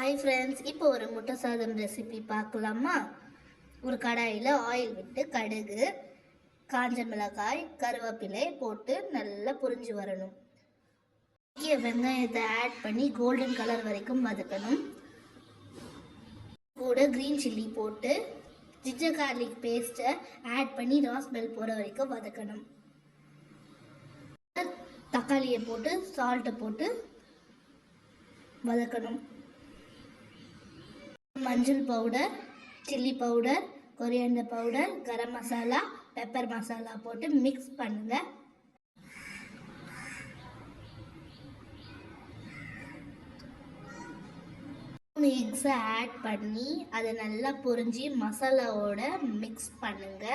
Hi friends, இப்போ ஒரு முட்டை சாதம் ரெசிபி பார்க்கலாமா? ஒரு கடாயில் ஆயில் விட்டு கடுகு, காஞ்ச மிளகாய், கருவேப்பிலை போட்டு நல்லா புரிஞ்சு வரணும். வெங்காயத்தை ஆட் பண்ணி கோல்டன் கலர் வரைக்கும் வதக்கணும். கூட க்ரீன் சில்லி போட்டு ஜிஞ்சர் கார்லிக் பேஸ்ட்டை ஆட் பண்ணி ராஸ்மெல் போகிற வரைக்கும் வதக்கணும். தக்காளியை போட்டு சால்ட்டை போட்டு வதக்கணும். மஞ்சள் powder, chilli powder, coriander powder, garam masala, pepper masala போட்டு மிக்ஸ் பண்ணுங்க. எக்ஸை ஆட் பண்ணி அதை நல்லா பொரிஞ்சு மசாலாவோட மிக்ஸ் பண்ணுங்க.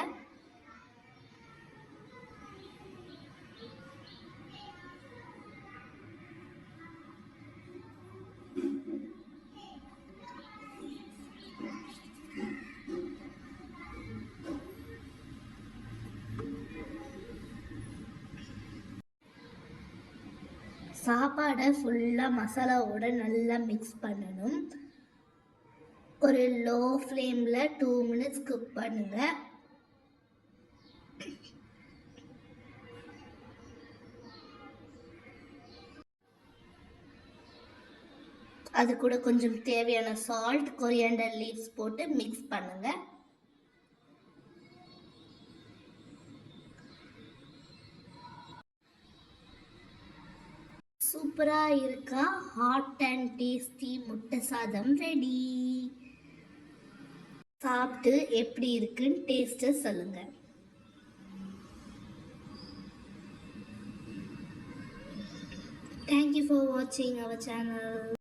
சாப்பாடை ஃபுல்லாக மசாலாவோட நல்லா மிக்ஸ் பண்ணணும். ஒரு லோ ஃப்ளேமில் 2 minutes குக் பண்ணுங்க. அது கூட கொஞ்சம் தேவையான சால்ட், கொரியாண்டர் லீவ்ஸ் போட்டு மிக்ஸ் பண்ணுங்க. சூப்பராக இருக்கா? ஹாட் அண்ட் டேஸ்டி முட்டை சாதம் ரெடி. சாப்பிட்டு எப்படி இருக்குன்னு டேஸ்ட்டை சொல்லுங்க. Thank you for watching our channel.